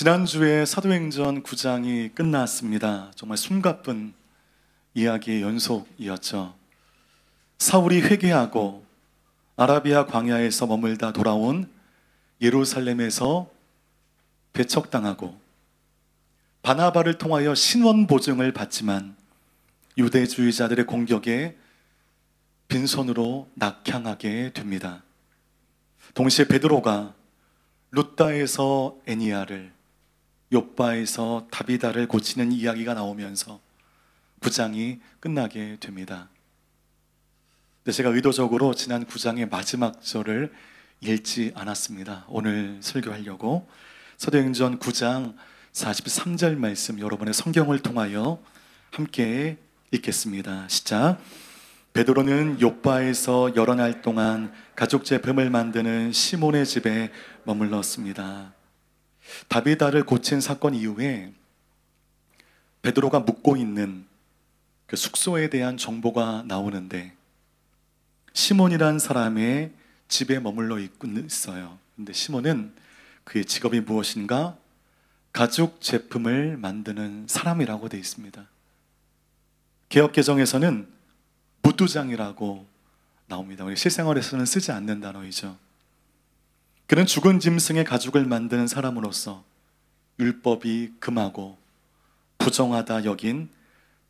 지난주에 사도행전 9장이 끝났습니다. 정말 숨가쁜 이야기의 연속이었죠. 사울이 회개하고 아라비아 광야에서 머물다 돌아온 예루살렘에서 배척당하고 바나바를 통하여 신원 보증을 받지만 유대주의자들의 공격에 빈손으로 낙향하게 됩니다. 동시에 베드로가 룻다에서 애니야를, 욥바에서 다비다를 고치는 이야기가 나오면서 9장이 끝나게 됩니다. 근데 제가 의도적으로 지난 9장의 마지막 절을 읽지 않았습니다. 오늘 설교하려고 사도행전 9장 43절 말씀 여러분의 성경을 통하여 함께 읽겠습니다. 시작. 베드로는 욥바에서 여러 날 동안 가죽 제품을 만드는 시몬의 집에 머물렀습니다. 다비다를 고친 사건 이후에 베드로가 묵고 있는 그 숙소에 대한 정보가 나오는데 시몬이란 사람의 집에 머물러 있어요. 근데 시몬은 그의 직업이 무엇인가? 가죽 제품을 만드는 사람이라고 되어 있습니다. 개역개정에서는 무두장이라고 나옵니다. 우리 실생활에서는 쓰지 않는 단어이죠. 그는 죽은 짐승의 가죽을 만드는 사람으로서 율법이 금하고 부정하다 여긴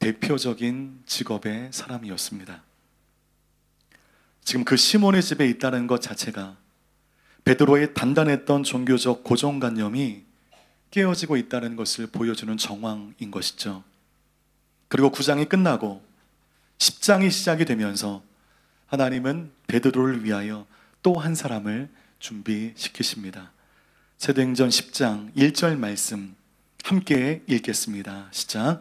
대표적인 직업의 사람이었습니다. 지금 그 시몬의 집에 있다는 것 자체가 베드로의 단단했던 종교적 고정관념이 깨어지고 있다는 것을 보여주는 정황인 것이죠. 그리고 9장이 끝나고 10장이 시작이 되면서 하나님은 베드로를 위하여 또 한 사람을 준비시키십니다. 사도행전 10장 1절 말씀 함께 읽겠습니다. 시작.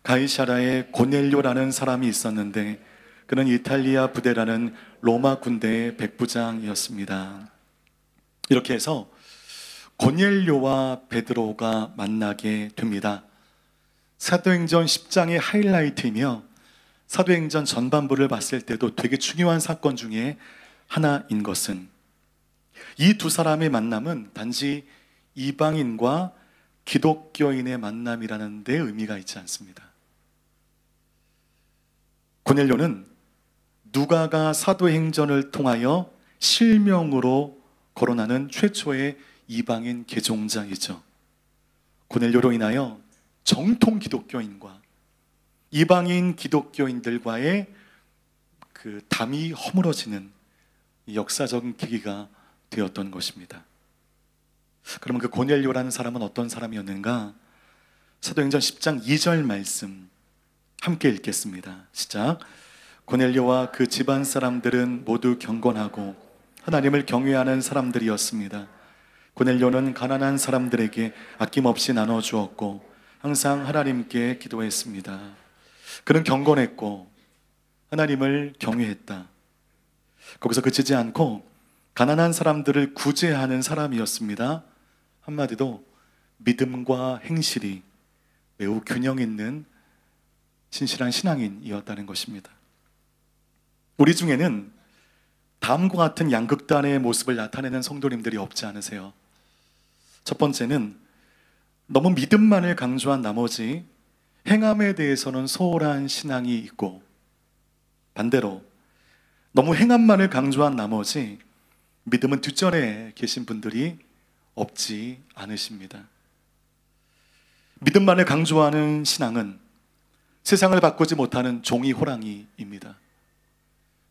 가이사라에 고넬료라는 사람이 있었는데 그는 이탈리아 부대라는 로마 군대의 백부장이었습니다. 이렇게 해서 고넬료와 베드로가 만나게 됩니다. 사도행전 10장의 하이라이트이며 사도행전 전반부를 봤을 때도 되게 중요한 사건 중에 하나인 것은 이 두 사람의 만남은 단지 이방인과 기독교인의 만남이라는 데 의미가 있지 않습니다. 고넬료는 누가가 사도행전을 통하여 실명으로 거론하는 최초의 이방인 개종자이죠. 고넬료로 인하여 정통 기독교인과 이방인 기독교인들과의 그 담이 허물어지는 역사적인 계기가 되었던 것입니다. 그러면 그 고넬료라는 사람은 어떤 사람이었는가? 사도행전 10장 2절 말씀 함께 읽겠습니다. 시작. 고넬료와 그 집안 사람들은 모두 경건하고 하나님을 경외하는 사람들이었습니다. 고넬료는 가난한 사람들에게 아낌없이 나눠주었고 항상 하나님께 기도했습니다. 그는 경건했고 하나님을 경외했다. 거기서 그치지 않고 가난한 사람들을 구제하는 사람이었습니다. 한마디로 믿음과 행실이 매우 균형 있는 신실한 신앙인이었다는 것입니다. 우리 중에는 다음과 같은 양극단의 모습을 나타내는 성도님들이 없지 않으세요? 첫 번째는 너무 믿음만을 강조한 나머지 행함에 대해서는 소홀한 신앙이 있고, 반대로 너무 행함만을 강조한 나머지 믿음은 뒷전에 계신 분들이 없지 않으십니다. 믿음만을 강조하는 신앙은 세상을 바꾸지 못하는 종이 호랑이입니다.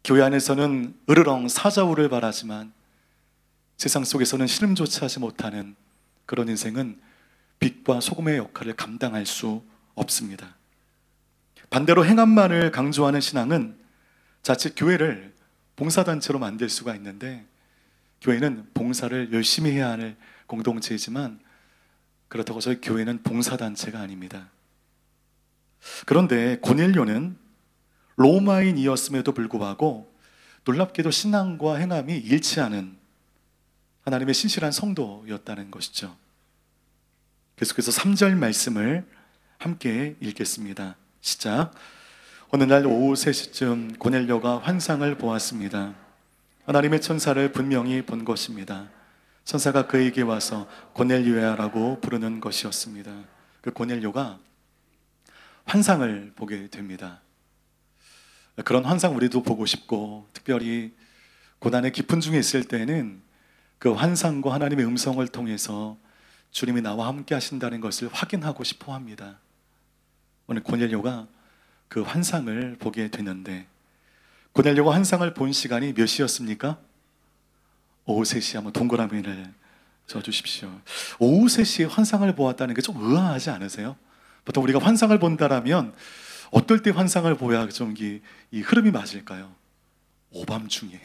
교회 안에서는 으르렁 사자우를 바라지만 세상 속에서는 신음조차 하지 못하는 그런 인생은 빛과 소금의 역할을 감당할 수 없습니다. 반대로 행함만을 강조하는 신앙은 자칫 교회를 봉사단체로 만들 수가 있는데, 교회는 봉사를 열심히 해야 하는 공동체이지만 그렇다고 해서 교회는 봉사단체가 아닙니다. 그런데 고넬료는 로마인이었음에도 불구하고 놀랍게도 신앙과 행함이 일치하는 하나님의 신실한 성도였다는 것이죠. 계속해서 3절 말씀을 함께 읽겠습니다. 시작. 어느 날 오후 3시쯤 고넬료가 환상을 보았습니다. 하나님의 천사를 분명히 본 것입니다. 천사가 그에게 와서 고넬료야라고 부르는 것이었습니다. 그 고넬료가 환상을 보게 됩니다. 그런 환상 우리도 보고 싶고, 특별히 고난의 깊은 중에 있을 때는 그 환상과 하나님의 음성을 통해서 주님이 나와 함께 하신다는 것을 확인하고 싶어 합니다. 오늘 고넬료가 그 환상을 보게 되는데, 고넬료가 환상을 본 시간이 몇 시였습니까? 오후 3시. 한번 동그라미를 쳐주십시오. 오후 3시에 환상을 보았다는 게 좀 의아하지 않으세요? 보통 우리가 환상을 본다라면 어떨 때 환상을 보야 좀 이 흐름이 맞을까요? 오밤중에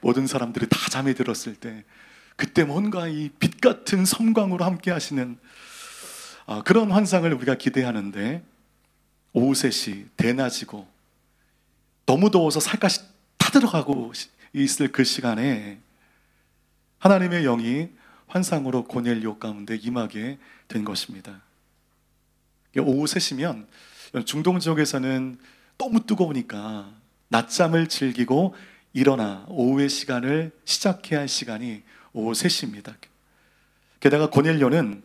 모든 사람들이 다 잠이 들었을 때, 그때 뭔가 이 빛 같은 섬광으로 함께 하시는 그런 환상을 우리가 기대하는데, 오후 3시 대낮이고 너무 더워서 살갗이 타들어가고 있을 그 시간에 하나님의 영이 환상으로 고넬료 가운데 임하게 된 것입니다. 오후 3시면 중동 지역에서는 너무 뜨거우니까 낮잠을 즐기고 일어나 오후의 시간을 시작해야 할 시간이 오후 3시입니다. 게다가 고넬료는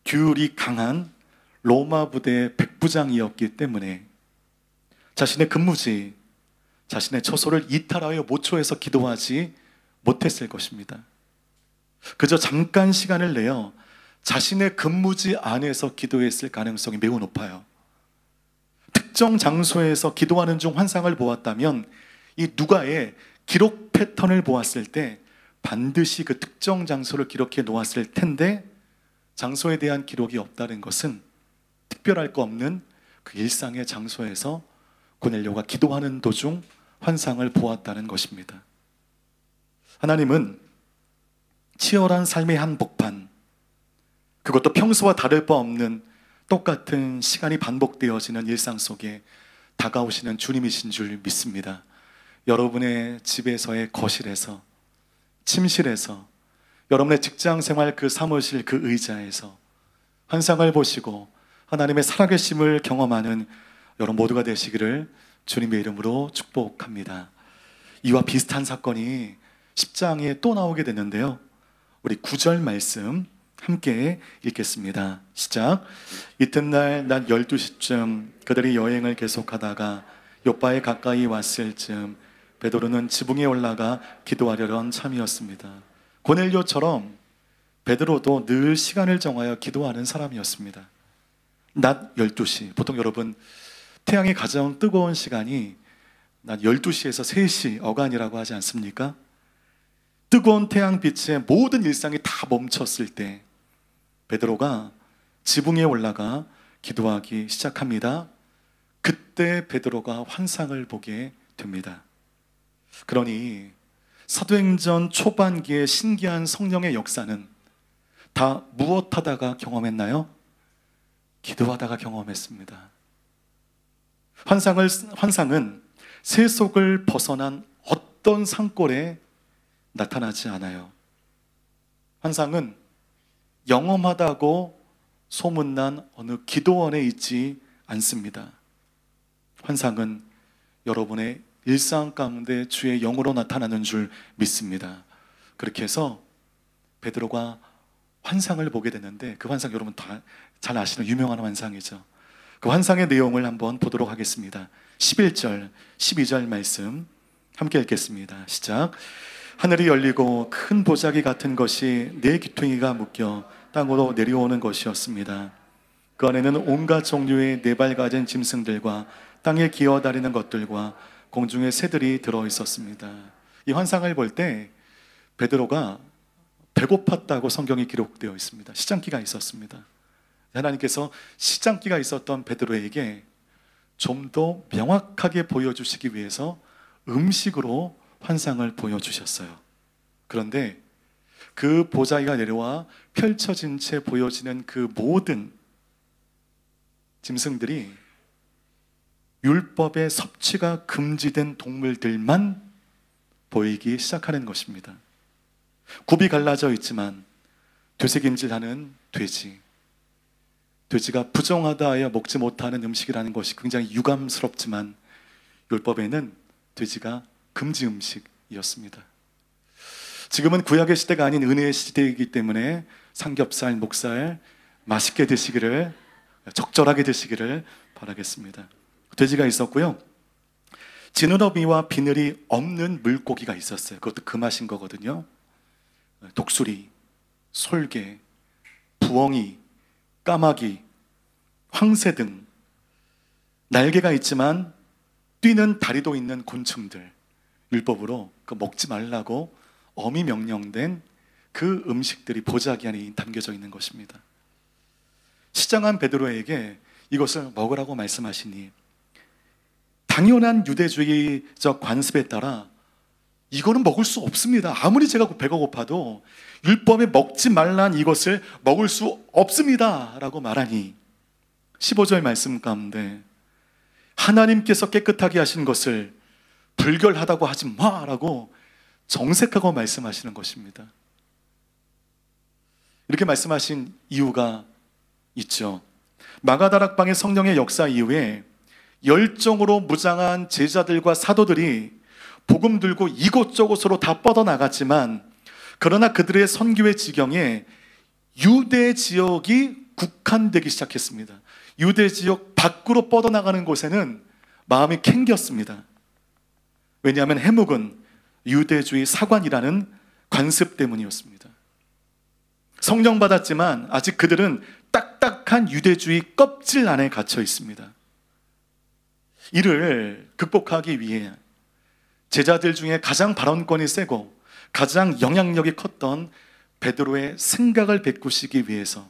규율이 강한 로마 부대의 백부장이었기 때문에 자신의 근무지, 자신의 처소를 이탈하여 모초에서 기도하지 못했을 것입니다. 그저 잠깐 시간을 내어 자신의 근무지 안에서 기도했을 가능성이 매우 높아요. 특정 장소에서 기도하는 중 환상을 보았다면 이 누가의 기록 패턴을 보았을 때 반드시 그 특정 장소를 기록해 놓았을 텐데, 장소에 대한 기록이 없다는 것은 특별할 거 없는 그 일상의 장소에서 고넬료가 기도하는 도중 환상을 보았다는 것입니다. 하나님은 치열한 삶의 한복판, 그것도 평소와 다를 바 없는 똑같은 시간이 반복되어지는 일상 속에 다가오시는 주님이신 줄 믿습니다. 여러분의 집에서의 거실에서, 침실에서, 여러분의 직장생활 그 사무실 그 의자에서 환상을 보시고 하나님의 살아계심을 경험하는 여러분 모두가 되시기를 주님의 이름으로 축복합니다. 이와 비슷한 사건이 10장에 또 나오게 되는데요, 우리 9절 말씀 함께 읽겠습니다. 시작. 이튿날 낮 12시쯤 그들이 여행을 계속하다가 욥바에 가까이 왔을 즈음 베드로는 지붕에 올라가 기도하려던 참이었습니다. 고넬료처럼 베드로도 늘 시간을 정하여 기도하는 사람이었습니다. 낮 12시, 보통 여러분 태양이 가장 뜨거운 시간이 낮 12시에서 3시 어간이라고 하지 않습니까? 뜨거운 태양빛에 모든 일상이 다 멈췄을 때 베드로가 지붕에 올라가 기도하기 시작합니다. 그때 베드로가 환상을 보게 됩니다. 그러니 사도행전 초반기의 신기한 성령의 역사는 다 무엇하다가 경험했나요? 기도하다가 경험했습니다. 환상은 세속을 벗어난 어떤 산골에 나타나지 않아요. 환상은 영험하다고 소문난 어느 기도원에 있지 않습니다. 환상은 여러분의 일상 가운데 주의 영으로 나타나는 줄 믿습니다. 그렇게 해서 베드로가 환상을 보게 되는데, 그 환상 여러분 다 잘 아시는 유명한 환상이죠. 그 환상의 내용을 한번 보도록 하겠습니다. 11절, 12절 말씀 함께 읽겠습니다. 시작. 하늘이 열리고 큰 보자기 같은 것이 네 귀퉁이가 묶여 땅으로 내려오는 것이었습니다. 그 안에는 온갖 종류의 네 발 가진 짐승들과 땅에 기어다니는 것들과 공중의 새들이 들어있었습니다. 이 환상을 볼 때 베드로가 배고팠다고 성경에 기록되어 있습니다. 시장기가 있었습니다. 하나님께서 시장기가 있었던 베드로에게 좀 더 명확하게 보여주시기 위해서 음식으로 환상을 보여주셨어요. 그런데 그 보자기가 내려와 펼쳐진 채 보여지는 그 모든 짐승들이 율법의 섭취가 금지된 동물들만 보이기 시작하는 것입니다. 굽이 갈라져 있지만 되새김질하는 돼지가 부정하다 하여 먹지 못하는 음식이라는 것이 굉장히 유감스럽지만 율법에는 돼지가 금지 음식이었습니다. 지금은 구약의 시대가 아닌 은혜의 시대이기 때문에 삼겹살, 목살 맛있게 드시기를, 적절하게 드시기를 바라겠습니다. 돼지가 있었고요. 지느러미와 비늘이 없는 물고기가 있었어요. 그것도 그 맛인 거거든요. 독수리, 솔개, 부엉이, 까마귀, 황새 등 날개가 있지만 뛰는 다리도 있는 곤충들, 율법으로 그 먹지 말라고 엄히 명령된 그 음식들이 보자기 안에 담겨져 있는 것입니다. 시장한 베드로에게 이것을 먹으라고 말씀하시니 당연한 유대주의적 관습에 따라 이거는 먹을 수 없습니다. 아무리 제가 배가 고파도 율법에 먹지 말란 이것을 먹을 수 없습니다 라고 말하니 15절 말씀 가운데 하나님께서 깨끗하게 하신 것을 불결하다고 하지 마라고 정색하고 말씀하시는 것입니다. 이렇게 말씀하신 이유가 있죠. 마가다락방의 성령의 역사 이후에 열정으로 무장한 제자들과 사도들이 복음 들고 이곳저곳으로 다 뻗어나갔지만, 그러나 그들의 선교의 지경에 유대 지역이 국한되기 시작했습니다. 유대 지역 밖으로 뻗어나가는 곳에는 마음이 캥겼습니다. 왜냐하면 해묵은 유대주의 사관이라는 관습 때문이었습니다. 성령 받았지만 아직 그들은 딱딱한 유대주의 껍질 안에 갇혀 있습니다. 이를 극복하기 위해 제자들 중에 가장 발언권이 세고 가장 영향력이 컸던 베드로의 생각을 베꾸시기 위해서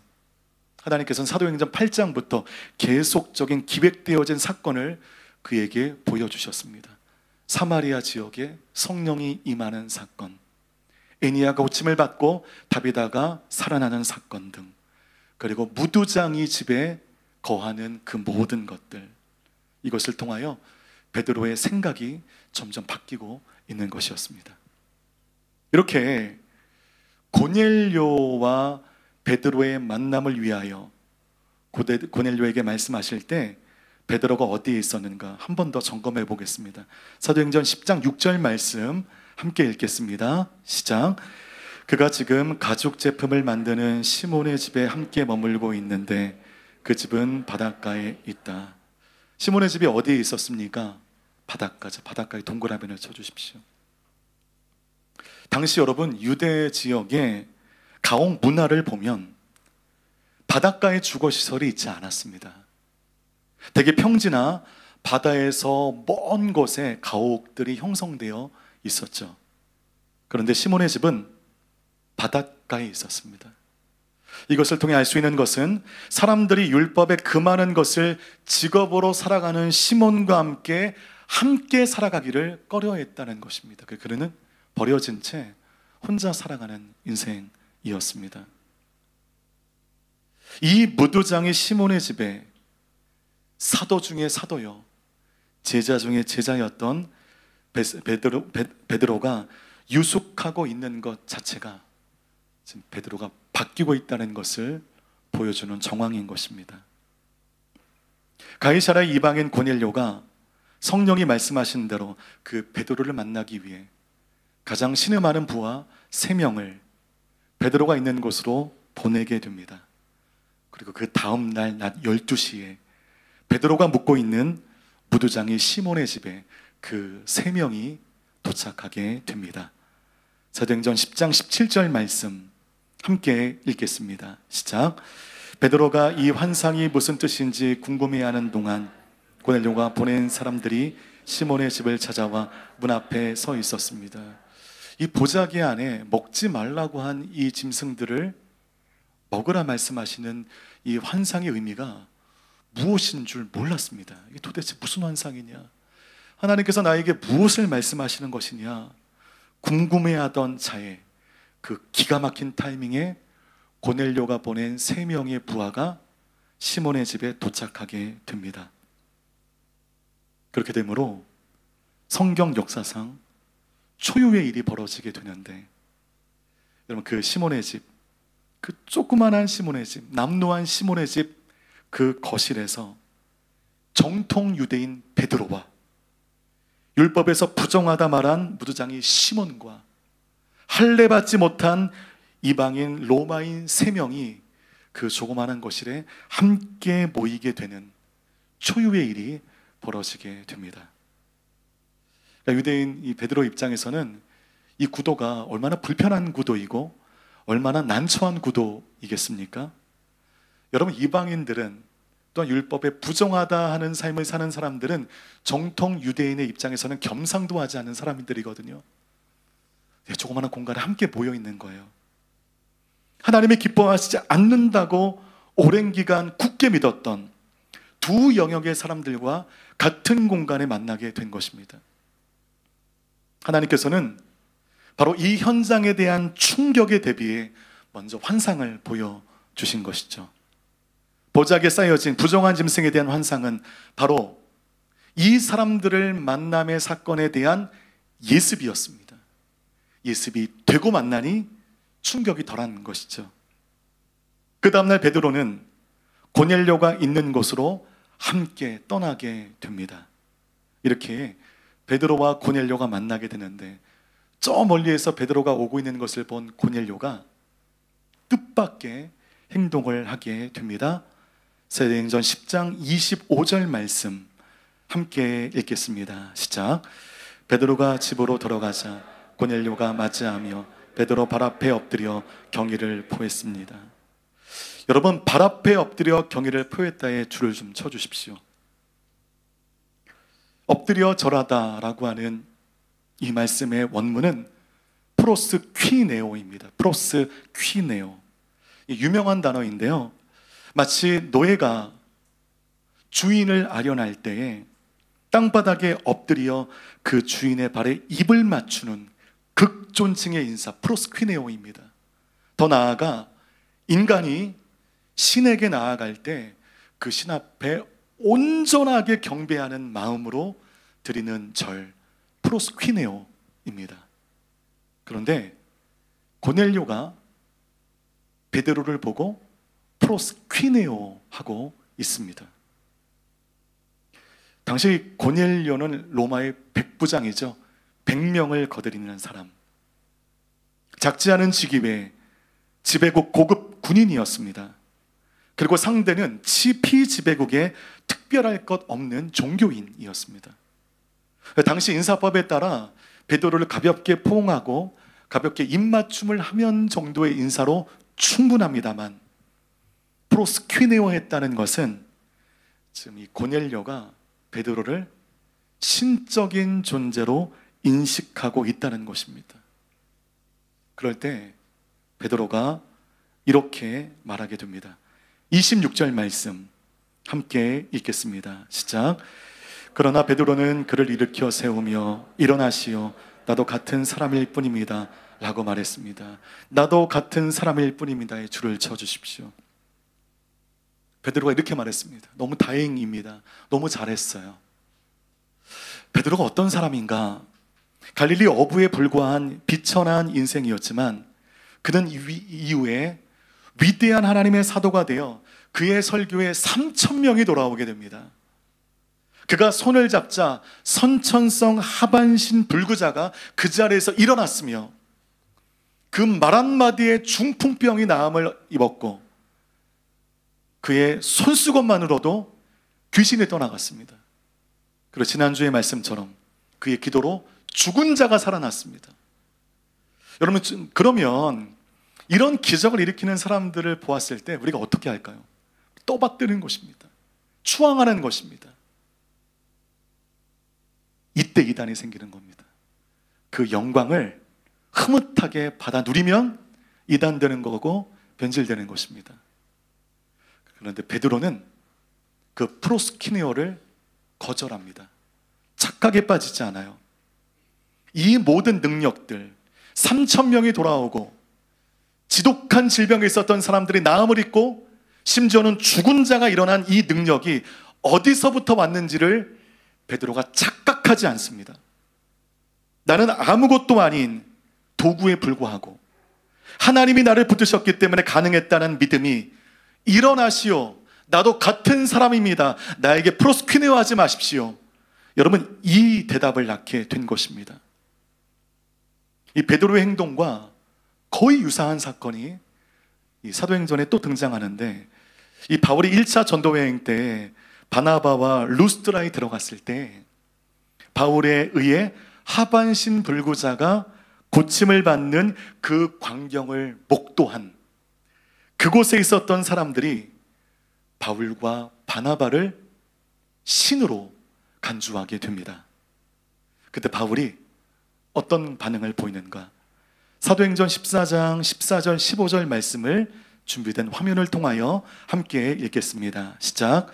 하나님께서는 사도행전 8장부터 계속적인 기획되어진 사건을 그에게 보여주셨습니다. 사마리아 지역에 성령이 임하는 사건, 애니야가 고침을 받고 다비다가 살아나는 사건 등, 그리고 무두장이 집에 거하는 그 모든 것들, 이것을 통하여 베드로의 생각이 점점 바뀌고 있는 것이었습니다. 이렇게 고넬료와 베드로의 만남을 위하여 고넬료에게 말씀하실 때 베드로가 어디에 있었는가 한 번 더 점검해 보겠습니다. 사도행전 10장 6절 말씀 함께 읽겠습니다. 시작. 그가 지금 가죽 제품을 만드는 시몬의 집에 함께 머물고 있는데 그 집은 바닷가에 있다. 시몬의 집이 어디에 있었습니까? 바닷가죠. 바닷가에 동그라미를 쳐주십시오. 당시 여러분, 유대 지역의 가옥 문화를 보면 바닷가에 주거시설이 있지 않았습니다. 대개 평지나 바다에서 먼 곳에 가옥들이 형성되어 있었죠. 그런데 시몬의 집은 바닷가에 있었습니다. 이것을 통해 알 수 있는 것은 사람들이 율법의 그 많은 것을 직업으로 살아가는 시몬과 함께 살아가기를 꺼려했다는 것입니다. 그는 버려진 채 혼자 살아가는 인생이었습니다. 이 무두장의 시몬의 집에 사도 중에 사도요, 제자 중에 제자였던 베드로가 유숙하고 있는 것 자체가 지금 베드로가 바뀌고 있다는 것을 보여주는 정황인 것입니다. 가이사라의 이방인 고넬료가 성령이 말씀하신 대로 그 베드로를 만나기 위해 가장 신음하는 부하 3명을 베드로가 있는 곳으로 보내게 됩니다. 그리고 그 다음 날 낮 12시에 베드로가 묵고 있는 무두장의 시몬의 집에 그 3명이 도착하게 됩니다. 사도행전 10장 17절 말씀 함께 읽겠습니다. 시작. 베드로가 이 환상이 무슨 뜻인지 궁금해하는 동안 고넬료가 보낸 사람들이 시몬의 집을 찾아와 문 앞에 서 있었습니다. 이 보자기 안에 먹지 말라고 한 이 짐승들을 먹으라 말씀하시는 이 환상의 의미가 무엇인 줄 몰랐습니다. 이게 도대체 무슨 환상이냐, 하나님께서 나에게 무엇을 말씀하시는 것이냐 궁금해하던 차에 그 기가 막힌 타이밍에 고넬료가 보낸 3명의 부하가 시몬의 집에 도착하게 됩니다. 그렇게 되므로 성경 역사상 초유의 일이 벌어지게 되는데, 여러분, 그 시몬의 집, 그 조그만한 시몬의 집, 남루한 시몬의 집 그 거실에서 정통 유대인 베드로와 율법에서 부정하다 말한 무두장이 시몬과 할례받지 못한 이방인 로마인 3명이 그 조그마한 거실에 함께 모이게 되는 초유의 일이 벌어지게 됩니다. 그러니까 유대인 이 베드로 입장에서는 이 구도가 얼마나 불편한 구도이고 얼마나 난처한 구도이겠습니까? 여러분, 이방인들은 또한 율법에 부정하다 하는 삶을 사는 사람들은 정통 유대인의 입장에서는 겸상도 하지 않는 사람들이거든요. 조그마한 공간에 함께 모여 있는 거예요. 하나님이 기뻐하시지 않는다고 오랜 기간 굳게 믿었던 두 영역의 사람들과 같은 공간에 만나게 된 것입니다. 하나님께서는 바로 이 현장에 대한 충격에 대비해 먼저 환상을 보여주신 것이죠. 보자기에 쌓여진 부정한 짐승에 대한 환상은 바로 이 사람들을 만남의 사건에 대한 예습이었습니다. 예습이 되고 만나니 충격이 덜한 것이죠. 그 다음날 베드로는 고넬료가 있는 곳으로 함께 떠나게 됩니다. 이렇게 베드로와 고넬료가 만나게 되는데, 저 멀리에서 베드로가 오고 있는 것을 본 고넬료가 뜻밖의 행동을 하게 됩니다. 사도행전 10장 25절 말씀 함께 읽겠습니다. 시작. 베드로가 집으로 들어가자 고넬료가 맞이하며 베드로 발 앞에 엎드려 경의를 표했습니다. 여러분, 발 앞에 엎드려 경의를 표했다에 줄을 좀 쳐주십시오. 엎드려 절하다라고 하는 이 말씀의 원문은 프로스퀴네오입니다. 프로스퀴네오, 유명한 단어인데요, 마치 노예가 주인을 아련할 때에 땅바닥에 엎드려 그 주인의 발에 입을 맞추는 극존칭의 인사, 프로스퀴네오입니다. 더 나아가 인간이 신에게 나아갈 때 그 신 앞에 온전하게 경배하는 마음으로 드리는 절, 프로스퀴네오입니다. 그런데 고넬료가 베드로를 보고 프로스퀴네오 하고 있습니다. 당시 고넬료는 로마의 백부장이죠. 100명을 거느리는 사람, 작지 않은 직위의 지배국 고급 군인이었습니다. 그리고 상대는 피지배국의 특별할 것 없는 종교인이었습니다. 당시 인사법에 따라 베드로를 가볍게 포옹하고 가볍게 입맞춤을 하면 정도의 인사로 충분합니다만, 프로스퀴네오 했다는 것은 지금 이 고넬료가 베드로를 신적인 존재로 인식하고 있다는 것입니다. 그럴 때 베드로가 이렇게 말하게 됩니다. 26절 말씀 함께 읽겠습니다. 시작. 그러나 베드로는 그를 일으켜 세우며 일어나시오, 나도 같은 사람일 뿐입니다 라고 말했습니다. 나도 같은 사람일 뿐입니다에 줄을 쳐주십시오. 베드로가 이렇게 말했습니다. 너무 다행입니다. 너무 잘했어요. 베드로가 어떤 사람인가? 갈릴리 어부에 불과한 비천한 인생이었지만 그는 이후에 위대한 하나님의 사도가 되어 그의 설교에 3,000명이 돌아오게 됩니다. 그가 손을 잡자 선천성 하반신 불구자가 그 자리에서 일어났으며 그 말 한마디에 중풍병이 나음을 입었고 그의 손수건만으로도 귀신이 떠나갔습니다. 그리고 지난주의 말씀처럼 그의 기도로 죽은 자가 살아났습니다. 여러분, 그러면 이런 기적을 일으키는 사람들을 보았을 때 우리가 어떻게 할까요? 떠받드는 것입니다. 추앙하는 것입니다. 이때 이단이 생기는 겁니다. 그 영광을 흐뭇하게 받아 누리면 이단되는 거고 변질되는 것입니다. 그런데 베드로는 그 프로스키네오를 거절합니다. 착각에 빠지지 않아요. 이 모든 능력들, 3,000명이 돌아오고 지독한 질병에 있었던 사람들이 나음을 입고 심지어는 죽은 자가 일어난 이 능력이 어디서부터 왔는지를 베드로가 착각하지 않습니다. 나는 아무것도 아닌 도구에 불과하고 하나님이 나를 붙드셨기 때문에 가능했다는 믿음이, 일어나시오, 나도 같은 사람입니다, 나에게 프로스퀴네오 하지 마십시오. 여러분, 이 대답을 낳게 된 것입니다. 이 베드로의 행동과 거의 유사한 사건이 이 사도행전에 또 등장하는데, 이 바울이 1차 전도 여행 때 바나바와 루스드라에 들어갔을 때 바울에 의해 하반신 불구자가 고침을 받는 그 광경을 목도한 그곳에 있었던 사람들이 바울과 바나바를 신으로 간주하게 됩니다. 그때 바울이 어떤 반응을 보이는가? 사도행전 14장 14절 15절 말씀을 준비된 화면을 통하여 함께 읽겠습니다. 시작.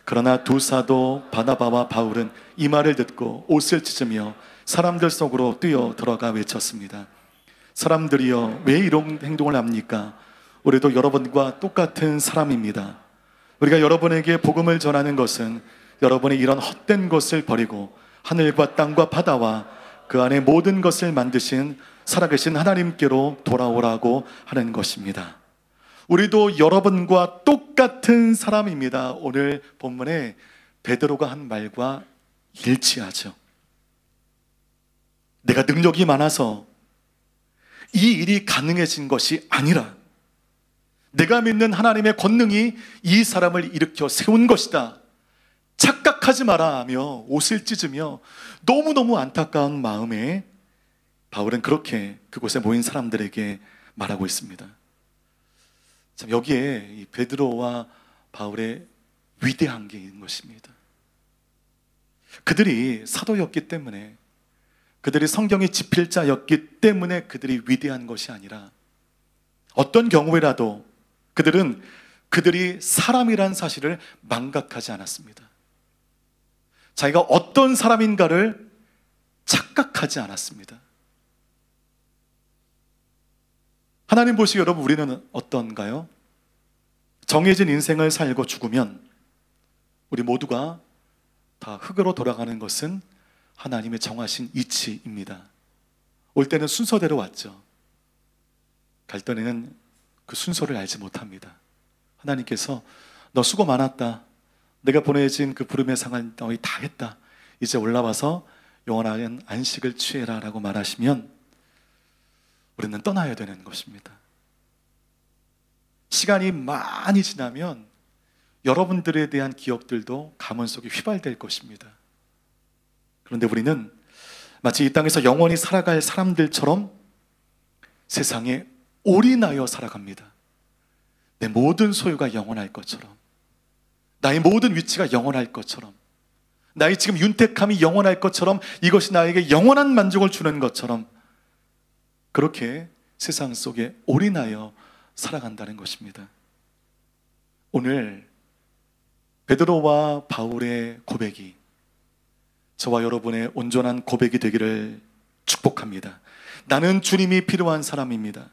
그러나 두 사도 바나바와 바울은 이 말을 듣고 옷을 찢으며 사람들 속으로 뛰어 들어가 외쳤습니다. 사람들이여, 왜 이런 행동을 합니까? 우리도 여러분과 똑같은 사람입니다. 우리가 여러분에게 복음을 전하는 것은 여러분이 이런 헛된 것을 버리고 하늘과 땅과 바다와 그 안에 모든 것을 만드신 살아계신 하나님께로 돌아오라고 하는 것입니다. 우리도 여러분과 똑같은 사람입니다. 오늘 본문에 베드로가 한 말과 일치하죠. 내가 능력이 많아서 이 일이 가능해진 것이 아니라 내가 믿는 하나님의 권능이 이 사람을 일으켜 세운 것이다. 착각하지 마라 하며 옷을 찢으며 너무너무 안타까운 마음에 바울은 그렇게 그곳에 모인 사람들에게 말하고 있습니다. 참, 여기에 이 베드로와 바울의 위대한 게 있는 것입니다. 그들이 사도였기 때문에, 그들이 성경의 집필자였기 때문에 그들이 위대한 것이 아니라, 어떤 경우에라도 그들이 사람이란 사실을 망각하지 않았습니다. 자기가 어떤 사람인가를 착각하지 않았습니다. 하나님 보시기에 여러분, 우리는 어떤가요? 정해진 인생을 살고 죽으면 우리 모두가 다 흙으로 돌아가는 것은 하나님의 정하신 이치입니다. 올 때는 순서대로 왔죠. 갈 때는 그 순서를 알지 못합니다. 하나님께서 너 수고 많았다. 내가 보내진 그 부름의 상을 너희 다 했다. 이제 올라와서 영원한 안식을 취해라 라고 말하시면 우리는 떠나야 되는 것입니다. 시간이 많이 지나면 여러분들에 대한 기억들도 가문 속에 휘발될 것입니다. 그런데 우리는 마치 이 땅에서 영원히 살아갈 사람들처럼 세상에 올인하여 살아갑니다. 내 모든 소유가 영원할 것처럼, 나의 모든 위치가 영원할 것처럼, 나의 지금 윤택함이 영원할 것처럼, 이것이 나에게 영원한 만족을 주는 것처럼, 그렇게 세상 속에 올인하여 살아간다는 것입니다. 오늘 베드로와 바울의 고백이 저와 여러분의 온전한 고백이 되기를 축복합니다. 나는 주님이 필요한 사람입니다.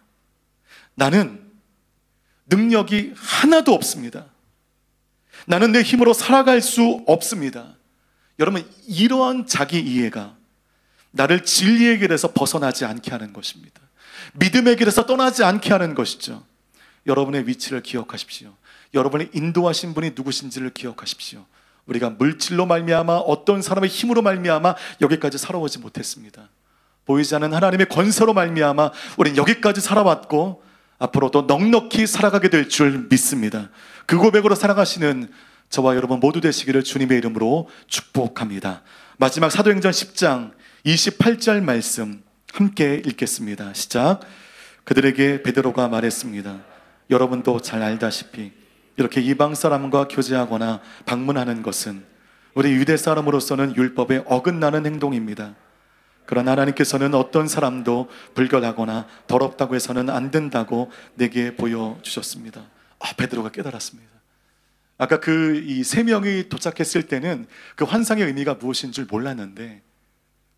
나는 능력이 하나도 없습니다. 나는 내 힘으로 살아갈 수 없습니다. 여러분, 이러한 자기 이해가 나를 진리의 길에서 벗어나지 않게 하는 것입니다. 믿음의 길에서 떠나지 않게 하는 것이죠. 여러분의 위치를 기억하십시오. 여러분의 인도하신 분이 누구신지를 기억하십시오. 우리가 물질로 말미암아, 어떤 사람의 힘으로 말미암아 여기까지 살아오지 못했습니다. 보이지 않는 하나님의 권세로 말미암아 우리는 여기까지 살아왔고 앞으로도 넉넉히 살아가게 될 줄 믿습니다. 그 고백으로 살아가시는 저와 여러분 모두 되시기를 주님의 이름으로 축복합니다. 마지막 사도행전 10장 28절 말씀 함께 읽겠습니다. 시작. 그들에게 베드로가 말했습니다. 여러분도 잘 알다시피 이렇게 이방 사람과 교제하거나 방문하는 것은 우리 유대 사람으로서는 율법에 어긋나는 행동입니다. 그러나 하나님께서는 어떤 사람도 불결하거나 더럽다고 해서는 안 된다고 내게 보여주셨습니다. 베드로가 깨달았습니다. 아까 이 세 명이 도착했을 때는 그 환상의 의미가 무엇인 줄 몰랐는데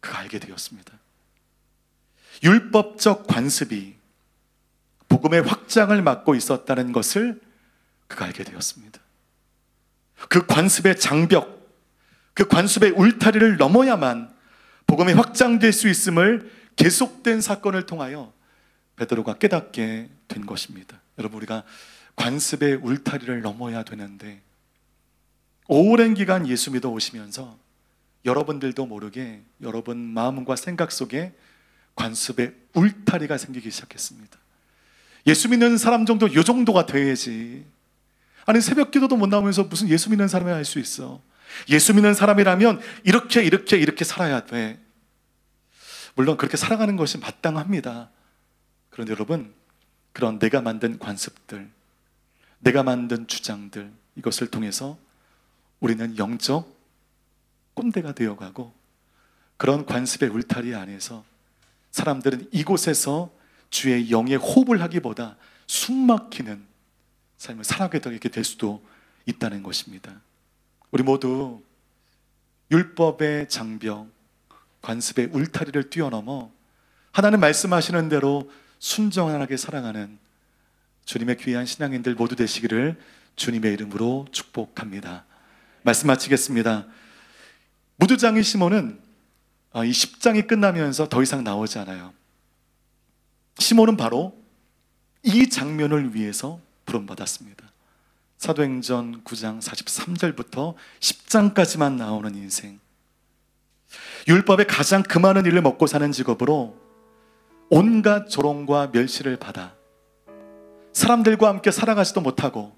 그가 알게 되었습니다. 율법적 관습이 복음의 확장을 막고 있었다는 것을 그가 알게 되었습니다. 그 관습의 장벽, 그 관습의 울타리를 넘어야만 복음이 확장될 수 있음을 계속된 사건을 통하여 베드로가 깨닫게 된 것입니다. 여러분, 우리가 관습의 울타리를 넘어야 되는데 오랜 기간 예수 믿어 오시면서 여러분들도 모르게 여러분 마음과 생각 속에 관습의 울타리가 생기기 시작했습니다. 예수 믿는 사람 정도 요 정도가 돼야지. 아니 새벽 기도도 못 나오면서 무슨 예수 믿는 사람이 할 수 있어. 예수 믿는 사람이라면 이렇게 살아야 돼. 물론 그렇게 살아가는 것이 마땅합니다. 그런데 여러분, 그런 내가 만든 관습들, 내가 만든 주장들, 이것을 통해서 우리는 영적 꼰대가 되어가고, 그런 관습의 울타리 안에서 사람들은 이곳에서 주의 영에 호흡을 하기보다 숨막히는 삶을 살아가게 될 수도 있다는 것입니다. 우리 모두 율법의 장벽, 관습의 울타리를 뛰어넘어 하나님 말씀하시는 대로 순정하게 살아가는 주님의 귀한 신앙인들 모두 되시기를 주님의 이름으로 축복합니다. 말씀 마치겠습니다. 무두장이 시몬은 이 10장이 끝나면서 더 이상 나오지 않아요. 시몬은 바로 이 장면을 위해서 부름받았습니다. 사도행전 9장 43절부터 10장까지만 나오는 인생, 율법의 가장 그 많은 일을 먹고 사는 직업으로 온갖 조롱과 멸시를 받아 사람들과 함께 살아가지도 못하고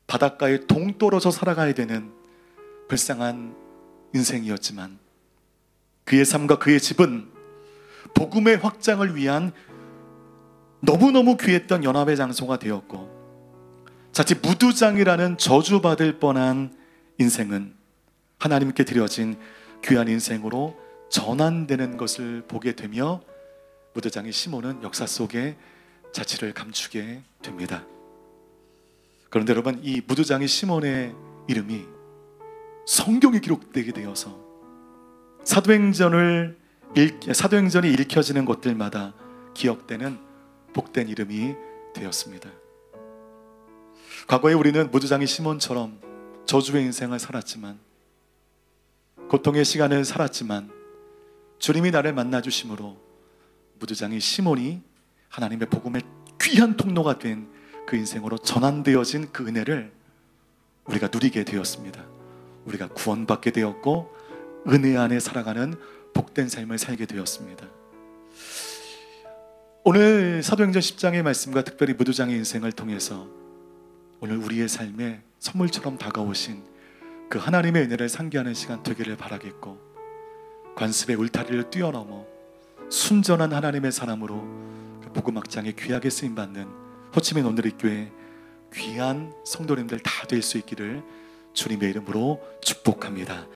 바닷가에 동떨어져 살아가야 되는 불쌍한 인생이었지만, 그의 삶과 그의 집은 복음의 확장을 위한 너무너무 귀했던 연합의 장소가 되었고, 자칫 무두장이라는 저주받을 뻔한 인생은 하나님께 드려진 귀한 인생으로 전환되는 것을 보게 되며, 무두장의 시몬은 역사 속에 자취를 감추게 됩니다. 그런데 여러분, 이 무두장의 시몬의 이름이 성경에 기록되게 되어서 사도행전이 읽혀지는 곳들마다 기억되는 복된 이름이 되었습니다. 과거에 우리는 무두장의 시몬처럼 저주의 인생을 살았지만, 고통의 시간을 살았지만, 주님이 나를 만나주심으로 무두장의 시몬이 하나님의 복음의 귀한 통로가 된 그 인생으로 전환되어진 그 은혜를 우리가 누리게 되었습니다. 우리가 구원받게 되었고 은혜 안에 살아가는 복된 삶을 살게 되었습니다. 오늘 사도행전 10장의 말씀과 특별히 무두장의 인생을 통해서 오늘 우리의 삶에 선물처럼 다가오신 그 하나님의 은혜를 상기하는 시간 되기를 바라겠고, 관습의 울타리를 뛰어넘어 순전한 하나님의 사람으로 그 복음 확장에 귀하게 쓰임받는 호치민 온누리교회 귀한 성도님들 다 될 수 있기를 주님의 이름으로 축복합니다.